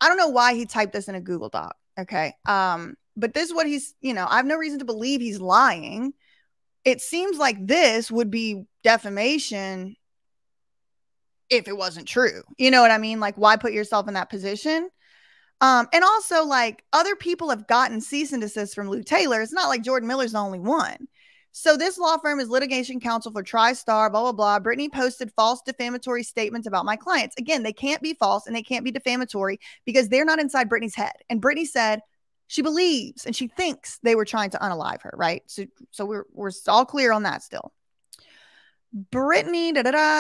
don't know why he typed this in a Google Doc. Okay. But this is what he's, I have no reason to believe he's lying. It seems like this would be defamation if it wasn't true. You know what I mean? Like, why put yourself in that position? And also, like, other people have gotten cease and desist from Lou Taylor. It's not like Jordan Miller's the only one. So this law firm is litigation counsel for TriStar, blah, blah, blah. Brittany posted false defamatory statements about my clients. Again, they can't be false and they can't be defamatory because they're not inside Brittany's head. And Brittany said she believes and she thinks they were trying to unalive her, right? So we're all clear on that still. Brittany,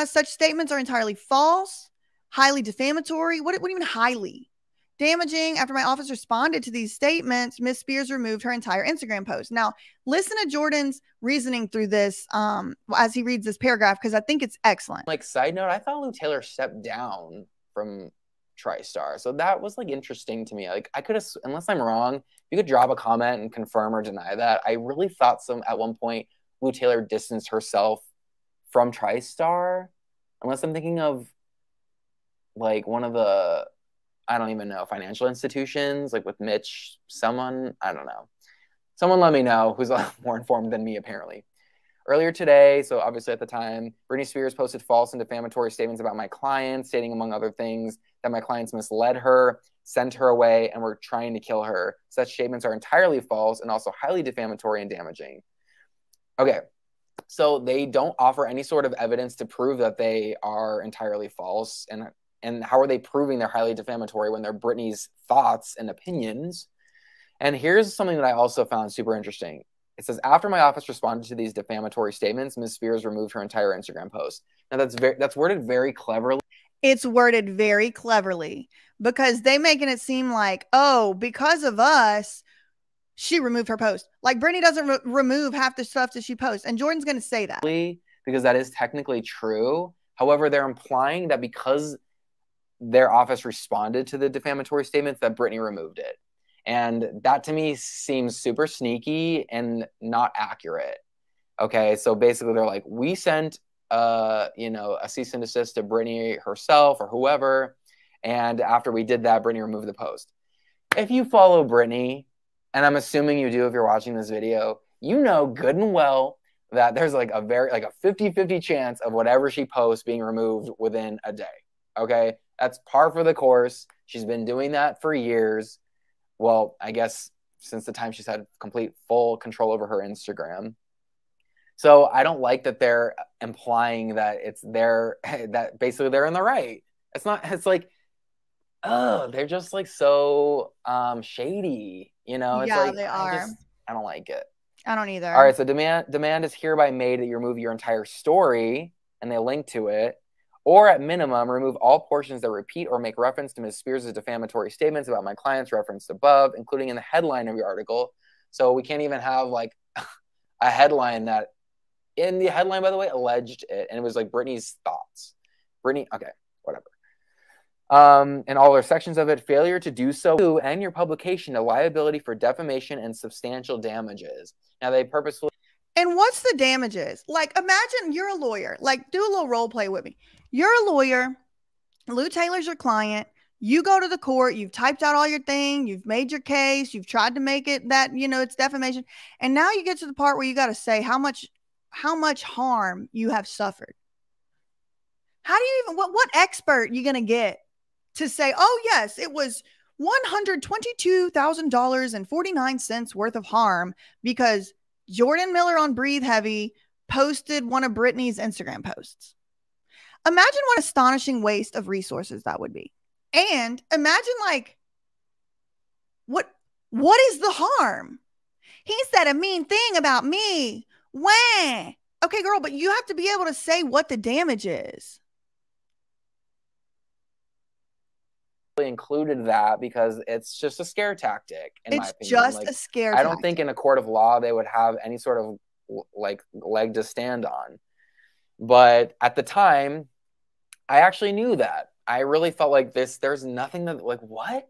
such statements are entirely false, highly defamatory. What do you mean highly? Damaging. After my office responded to these statements, Ms. Spears removed her entire Instagram post. Now, listen to Jordan's reasoning through this as he reads this paragraph, because I think it's excellent. Like, side note, I thought Lou Taylor stepped down from TriStar. So that was, like, interesting to me. Like, I could have, unless I'm wrong, you could drop a comment and confirm or deny that. I really thought at one point Lou Taylor distanced herself from TriStar, unless I'm thinking of, like, one of the, I don't even know, financial institutions, like with Mitch, someone, I don't know. Someone let me know who's more informed than me, apparently. Earlier today, so obviously at the time, Britney Spears posted false and defamatory statements about my clients, stating, among other things, that my clients misled her, sent her away, and were trying to kill her. Such statements are entirely false and also highly defamatory and damaging. Okay, so they don't offer any sort of evidence to prove that they are entirely false. And how are they proving they're highly defamatory when they're Britney's thoughts and opinions? And here's something that I also found super interesting. It says, after my office responded to these defamatory statements, Ms. Spears removed her entire Instagram post. Now, that's worded very cleverly. It's worded very cleverly because they making it seem like, oh, because of us, she removed her post. Like, Britney doesn't remove half the stuff that she posts. And Jordan's going to say that. Because that is technically true. However, they're implying that because their office responded to the defamatory statements, that Britney removed it. And that to me seems super sneaky and not accurate. Okay, so basically they're like, we sent a cease and desist to Britney herself or whoever, and after we did that, Britney removed the post. If you follow Britney, and I'm assuming you do if you're watching this video, you know good and well that there's like a 50-50 chance of whatever she posts being removed within a day. Okay, that's par for the course. She's been doing that for years. Well, I guess since the time she's had complete full control over her Instagram. So I don't like that they're implying that that basically they're in the right. It's like, oh, they're just like so shady, It's yeah, like, they are. I don't like it. I don't either. All right, so demand is hereby made that you remove your entire story, and they link to it. Or at minimum, remove all portions that repeat or make reference to Ms. Spears' defamatory statements about my clients referenced above, including in the headline of your article. So we can't even have like a headline that, in the headline, by the way, alleged it. And it was like Britney's thoughts. Britney, okay, whatever. And all other sections of it, failure to do so, and your publication to liability for defamation and substantial damages. Now they purposefully. And what's the damages? Like, imagine you're a lawyer. Like, do a little role play with me. You're a lawyer. Lou Taylor's your client. You go to the court. You've typed out all your thing. You've made your case. You've tried to make it that, it's defamation. And now you get to the part where you got to say how much harm you have suffered. How do you even, what expert you going to get to say, oh, yes, it was $122,000.49 worth of harm because Jordan Miller on Breathe Heavy posted one of Britney's Instagram posts. Imagine what astonishing waste of resources that would be. And imagine like, what is the harm? He said a mean thing about me. Wah. Okay, girl, but you have to be able to say what the damage is. Included that because it's just a scare tactic, in my opinion. It's just a scare tactic. I don't think in a court of law they would have any sort of like leg to stand on. But at the time, I actually knew that. I really felt like there's nothing that, like, what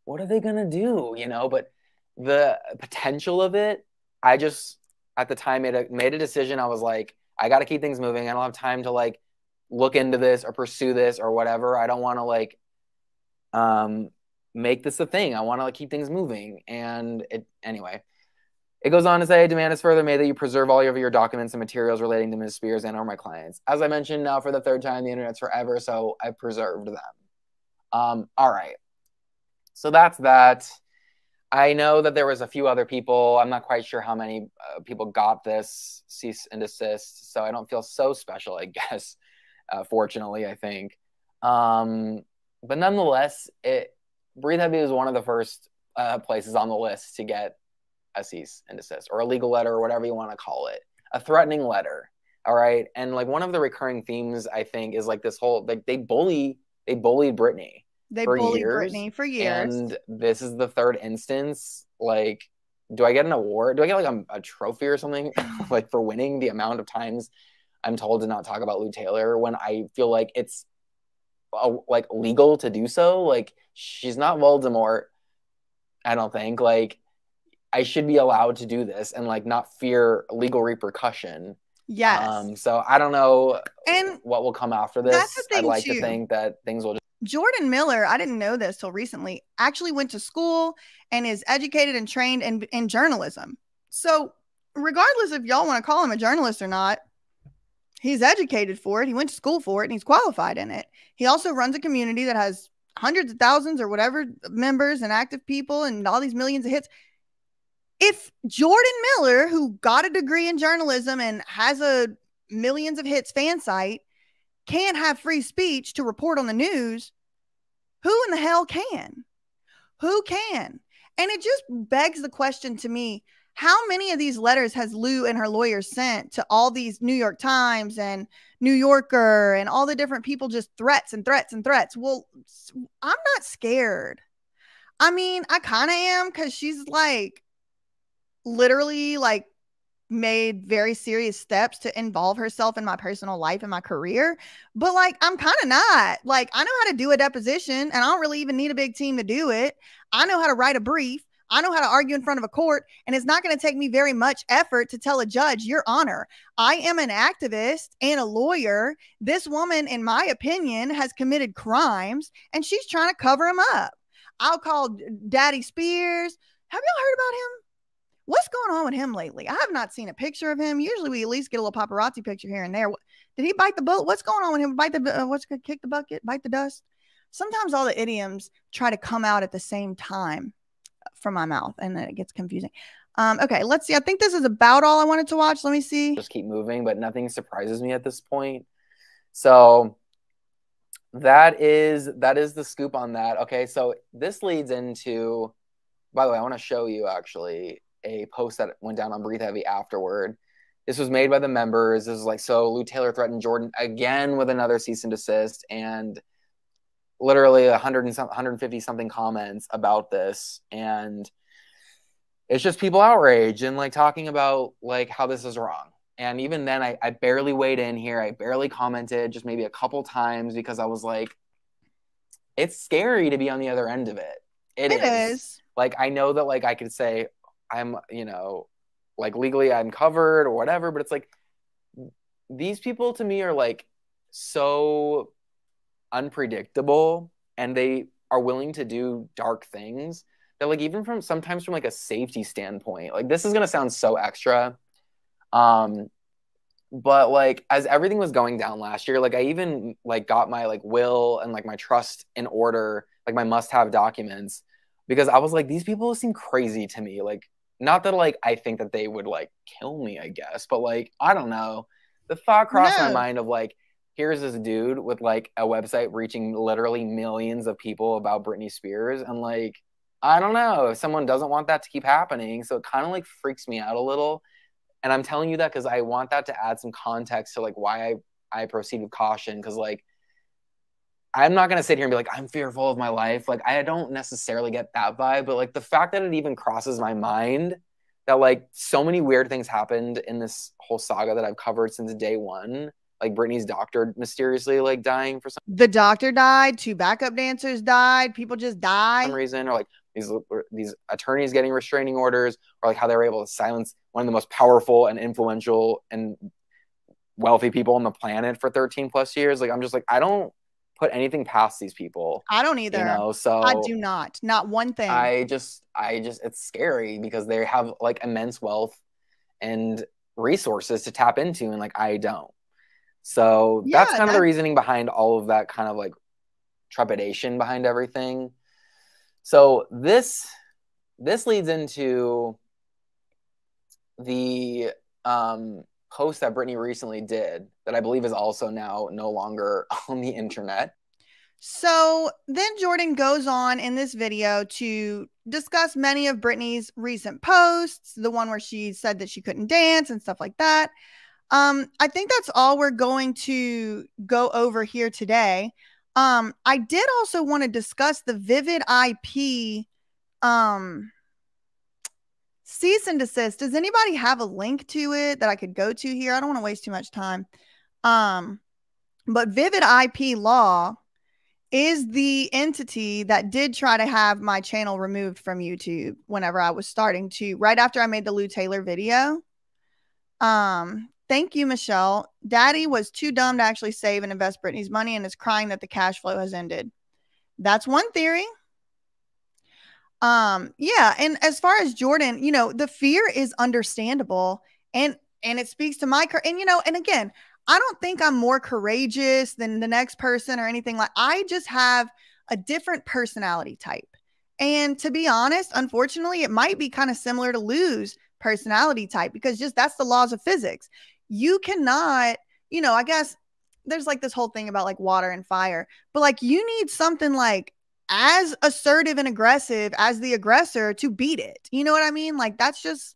are they gonna do, but the potential of it, I just at the time made a decision. I was like, I got to keep things moving. I don't have time to like look into this or pursue this or whatever. I don't want to like make this a thing. I want to like keep things moving. And anyway, it goes on to say, demand is further made that you preserve all of your documents and materials relating to Ms. Spears and or my clients. As I mentioned, now for the third time, the internet's forever, so I preserved them. All right. So that's that. I know that there was a few other people. I'm not quite sure how many people got this cease and desist, so I don't feel so special, I guess, fortunately, I think. But nonetheless, Breathe Heavy was one of the first places on the list to get a cease and desist, or a legal letter, or whatever you want to call it, a threatening letter. All right. And like one of the recurring themes, I think, is like this whole, like they bullied Britney. They bullied Britney for years. And this is the third instance. Like, do I get an award? Do I get like a trophy or something like for winning the amount of times I'm told to not talk about Lou Taylor when I feel like it's like legal to do so? Like, she's not Voldemort, I don't think. Like, I should be allowed to do this and like not fear legal repercussion. Yes. So I don't know and what will come after this. I'd like to think that things will just. Jordan Miller, I didn't know this till recently, actually went to school and is educated and trained in journalism. So regardless if y'all want to call him a journalist or not, he's educated for it. He went to school for it and he's qualified in it. He also runs a community that has hundreds of thousands or whatever members and active people and all these millions of hits. If Jordan Miller, who got a degree in journalism and has a millions of hits fan site, can't have free speech to report on the news, who in the hell can? Who can? And it just begs the question to me, how many of these letters has Lou and her lawyers sent to all these New York Times and New Yorker and all the different people, just threats and threats and threats? Well, I'm not scared. I mean, I kind of am, because she's like literally like made very serious steps to involve herself in my personal life and my career. But like, I'm kind of not. Like, I know how to do a deposition and I don't really even need a big team to do it. I know how to write a brief. I know how to argue in front of a court, and it's not going to take me very much effort to tell a judge, Your Honor, I am an activist and a lawyer. This woman, in my opinion, has committed crimes and she's trying to cover him up. I'll call Daddy Spears. Have y'all heard about him? What's going on with him lately? I have not seen a picture of him. Usually we at least get a little paparazzi picture here and there. Did he bite the bullet? What's going on with him? Kick the bucket, bite the dust? Sometimes all the idioms try to come out at the same time from my mouth, and then it gets confusing. Okay, let's see. I think this is about all I wanted to watch. Let me see. Just keep moving, but nothing surprises me at this point. So that is the scoop on that. Okay, so this leads into, by the way, I want to show you actually a post that went down on Breathe Heavy afterward. This was made by the members. This is like, so Lou Taylor threatened Jordan again with another cease and desist, and literally 150 something comments about this. And it's just people outraged and like talking about like how this is wrong. And even then I barely weighed in here. I barely commented, just maybe a couple times, because I was like, it's scary to be on the other end of it. It is. Like, I know that like I could say I'm, like legally I'm covered or whatever, but it's like these people to me are like so unpredictable, and they are willing to do dark things that like even sometimes from like a safety standpoint, like this is gonna sound so extra, but like as everything was going down last year, like I even like got my like will and like my trust in order, like my must-have documents, because I was like, these people seem crazy to me. Like, not that like I think that they would like kill me, I guess, but like I don't know, the thought crossed my mind of like, here's this dude with like a website reaching literally millions of people about Britney Spears, and like I don't know if someone doesn't want that to keep happening, so it kind of like freaks me out a little. And I'm telling you that because I want that to add some context to like why I proceed with caution, because like I'm not going to sit here and be like, I'm fearful of my life. Like, I don't necessarily get that vibe, but like the fact that it even crosses my mind that like so many weird things happened in this whole saga that I've covered since day one, like Britney's doctor mysteriously like dying for The doctor died. 2 backup dancers died. People just died. some reason, or like these attorneys getting restraining orders, or like how they were able to silence one of the most powerful and influential and wealthy people on the planet for 13 plus years. Like, I'm just like, I don't put anything past these people. I don't either. You know, so I do not one thing. I just it's scary because they have like immense wealth and resources to tap into, and like I don't. So Yeah, that's kind of the reasoning behind all of that kind of like trepidation behind everything. So this leads into the post that Britney recently did that I believe is also now no longer on the internet. So then Jordan goes on in this video to discuss many of Britney's recent posts, the one where she said that she couldn't dance and stuff like that. I think that's all we're going to go over here today. I did also want to discuss the Vivid IP cease and desist. Does anybody have a link to it that I could go to here? I don't want to waste too much time. But Vivid IP Law is the entity that did try to have my channel removed from YouTube whenever I was starting to, right after I made the Lou Taylor video. Thank you, Michelle. Daddy was too dumb to actually save and invest Britney's money and is crying that the cash flow has ended. That's one theory. Yeah, and as far as Jordan, you know, the fear is understandable, and it speaks to my and you know, and again, I don't think I'm more courageous than the next person or anything. Like, I just have a different personality type. And to be honest, unfortunately, it might be kind of similar to Lou's personality type, because just that's the laws of physics. You cannot, you know, I guess there's like this whole thing about like water and fire, but like you need something like as assertive and aggressive as the aggressor to beat it. You know what I mean? Like, that's just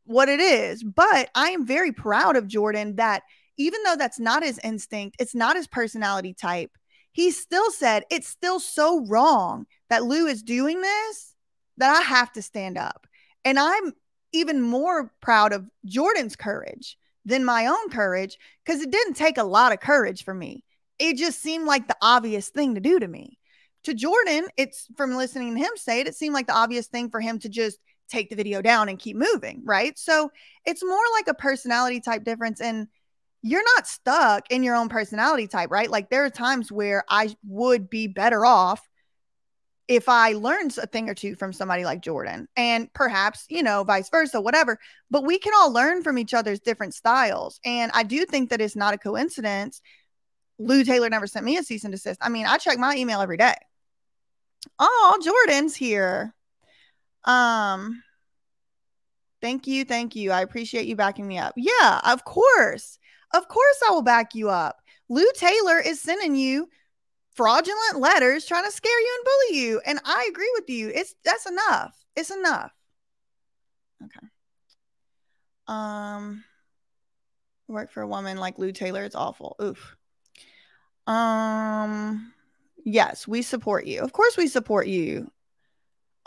what it is. But I am very proud of Jordan that even though that's not his instinct, it's not his personality type, he still said it's still so wrong that Lou is doing this that I have to stand up. And I'm even more proud of Jordan's courage than my own courage, because it didn't take a lot of courage for me. It just seemed like the obvious thing to do to me. To Jordan, it's, from listening to him say it, it seemed like the obvious thing for him to just take the video down and keep moving, right? So it's more like a personality type difference, and you're not stuck in your own personality type, right? Like, there are times where I would be better off if I learned a thing or two from somebody like Jordan, and perhaps, you know, vice versa, whatever. But we can all learn from each other's different styles. And I do think that it's not a coincidence Lou Taylor never sent me a cease and desist. I mean, I check my email every day. Oh, Jordan's here. Thank you. Thank you. I appreciate you backing me up. Yeah, of course. Of course I will back you up. Lou Taylor is sending you fraudulent letters trying to scare you and bully you. And I agree with you. That's enough. It's enough. Okay. Work for a woman like Lou Taylor. It's awful. Oof. Yes, we support you. Of course we support you.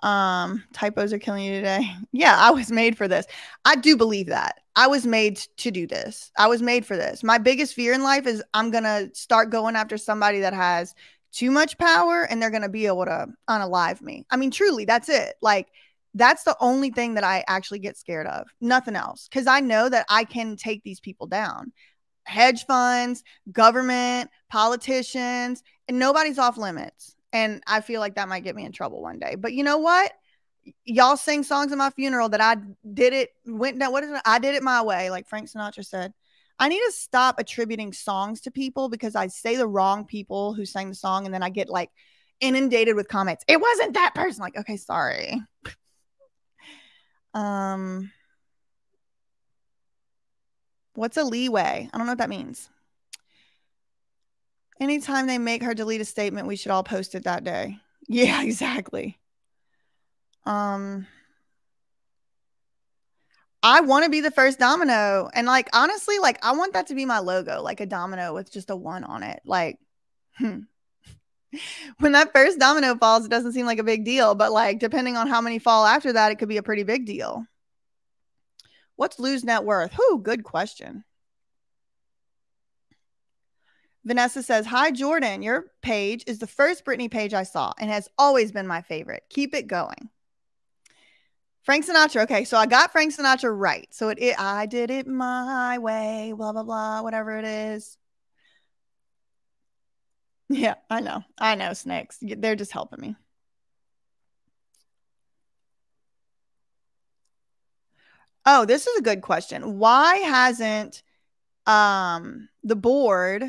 Typos are killing you today. Yeah, I was made for this. I do believe that. I was made to do this. I was made for this. My biggest fear in life is I'm going to start going after somebody that has too much power and they're going to be able to unalive me. I mean, truly, that's it. Like, that's the only thing that I actually get scared of. Nothing else. Because I know that I can take these people down. Hedge funds, government, politicians, and nobody's off limits. And I feel like that might get me in trouble one day. But you know what? Y'all sing songs at my funeral that I did it, I did it my way, like Frank Sinatra said. I need to stop attributing songs to people, because I say the wrong people who sang the song, and then I get like inundated with comments. It wasn't that person. Like, okay, sorry. What's a leeway? I don't know what that means. Anytime they make her delete a statement, we should all post it that day. Yeah, exactly. I want to be the first domino. And like, honestly, like, I want that to be my logo, like a domino with just a 1 on it. Like, when that first domino falls, it doesn't seem like a big deal. But like, depending on how many fall after that, it could be a pretty big deal. What's Lou's net worth? Whew, good question. Vanessa says, hi, Jordan. Your page is the first Britney page I saw and has always been my favorite. Keep it going. Frank Sinatra. Okay, so I got Frank Sinatra right. So I did it my way, blah, blah, blah, whatever it is. Yeah, I know. I know, snakes. They're just helping me. Oh, this is a good question. Why hasn't the board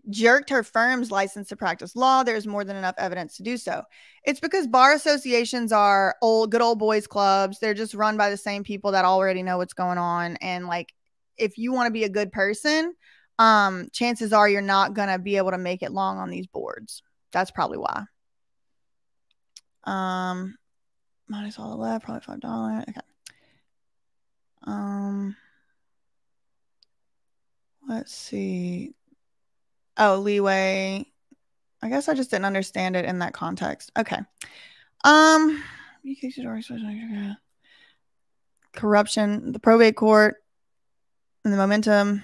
jerked her firm's license to practice law? There's more than enough evidence to do so. It's because bar associations are good old boys clubs. They're just run by the same people that already know what's going on. And like, if you want to be a good person, chances are you're not going to be able to make it long on these boards. That's probably why. Minus all the left, probably $5. Okay. Let's see. Oh, leeway. I guess I just didn't understand it in that context. Okay. Corruption, the probate court, and the momentum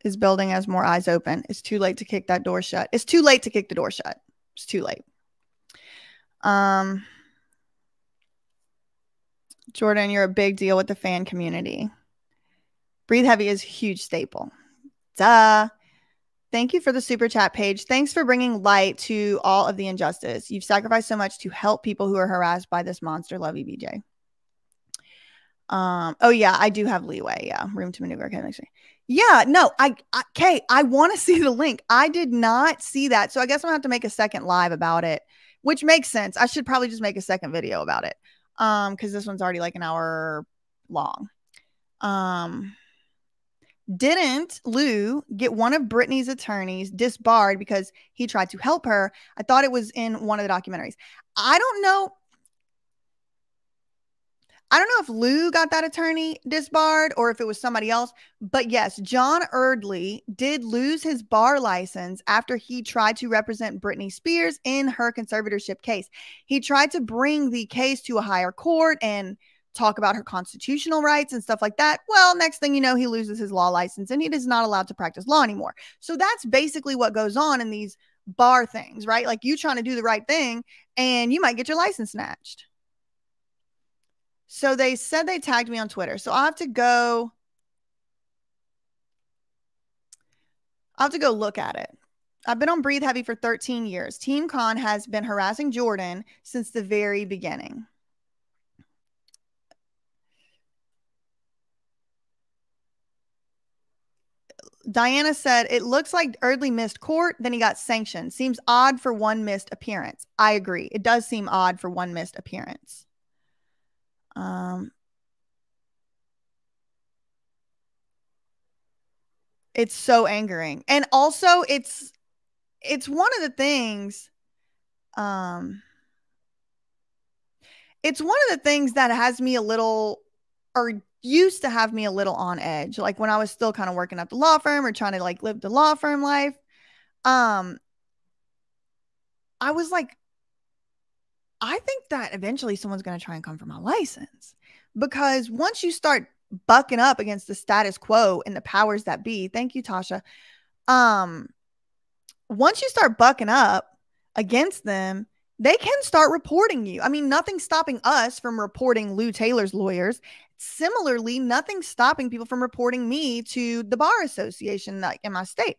is building as more eyes open. It's too late to kick that door shut. It's too late to kick the door shut. It's too late. Jordan, you're a big deal with the fan community. Breathe Heavy is a huge staple. Duh. Thank you for the super chat page. Thanks for bringing light to all of the injustice. You've sacrificed so much to help people who are harassed by this monster. Love you, BJ. Oh yeah, I do have leeway. Yeah, room to maneuver. Okay, yeah, no, Kay, I want to see the link. I did not see that, so I guess I'm gonna have to make a second live about it, which makes sense. I should probably just make a second video about it, because this one's already like an hour long. Didn't Lou get one of Britney's attorneys disbarred because he tried to help her? I thought it was in one of the documentaries. I don't know. I don't know if Lou got that attorney disbarred or if it was somebody else, but yes, John Erdley did lose his bar license after he tried to represent Britney Spears in her conservatorship case. He tried to bring the case to a higher court and talk about her constitutional rights and stuff like that. Well, next thing you know, he loses his law license and he is not allowed to practice law anymore. So that's basically what goes on in these bar things, right? Like you trying to do the right thing and you might get your license snatched. So they said they tagged me on Twitter. So I'll have to go look at it. I've been on Breathe Heavy for 13 years. Team Con has been harassing Jordan since the very beginning. Diana said, it looks like Erdley missed court, then he got sanctioned. Seems odd for one missed appearance. I agree. It does seem odd for one missed appearance. It's so angering. And also it's one of the things, it's one of the things that has me a little, or used to have me a little on edge. Like when I was still kind of working at the law firm or trying to like live the law firm life. I was like, I think that eventually someone's going to try and come for my license, because once you start bucking up against the status quo and the powers that be, thank you, Tasha. Once you start bucking up against them, they can start reporting you. I mean, nothing's stopping us from reporting Lou Taylor's lawyers. Similarly, nothing's stopping people from reporting me to the bar association in my state.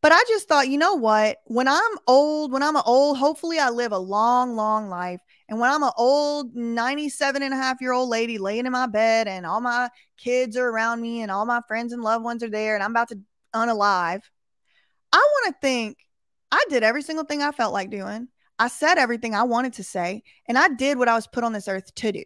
But I just thought, you know what? When I'm old, hopefully I live a long, long life. And when I'm an old 97-and-a-half-year-old lady laying in my bed and all my kids are around me and all my friends and loved ones are there and I'm about to unalive, I want to think I did every single thing I felt like doing. I said everything I wanted to say, and I did what I was put on this earth to do.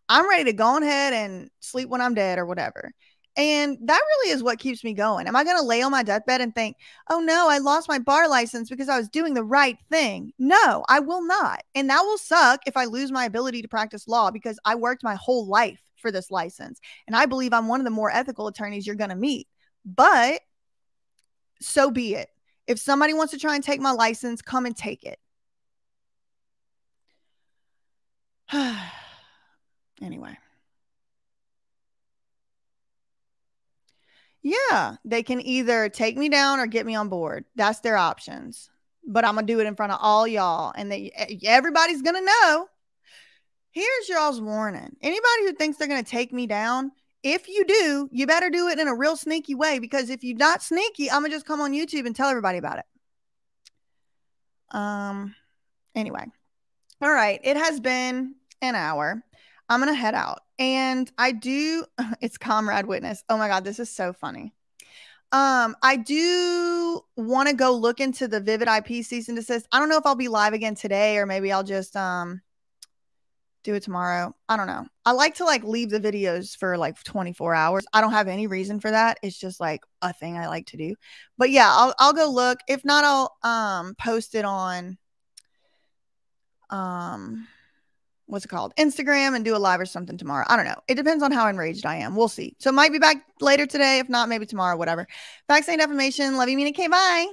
I'm ready to go ahead and sleep when I'm dead or whatever. And that really is what keeps me going. Am I going to lay on my deathbed and think, oh no, I lost my bar license because I was doing the right thing? No, I will not. And that will suck if I lose my ability to practice law, because I worked my whole life for this license. And I believe I'm one of the more ethical attorneys you're going to meet. But so be it. If somebody wants to try and take my license, come and take it. Anyway. Yeah, they can either take me down or get me on board. That's their options. But I'm going to do it in front of all y'all. And everybody's going to know. Here's y'all's warning. Anybody who thinks they're going to take me down, if you do, you better do it in a real sneaky way. Because if you're not sneaky, I'm going to just come on YouTube and tell everybody about it. Anyway. All right. It has been an hour. I'm going to head out. And it's Comrade Witness. Oh my God, this is so funny. I do want to go look into the Vivid IP cease and desist. I don't know if I'll be live again today or maybe I'll just do it tomorrow. I don't know. I like to leave the videos for 24 hours. I don't have any reason for that. It's just a thing I like to do. But yeah, I'll go look. If not, I'll post it on what's it called? Instagram and do a live or something tomorrow. I don't know. It depends on how enraged I am. We'll see. So it might be back later today. If not, maybe tomorrow, whatever. Facts ain't defamation. Love you, mean it. Okay, bye.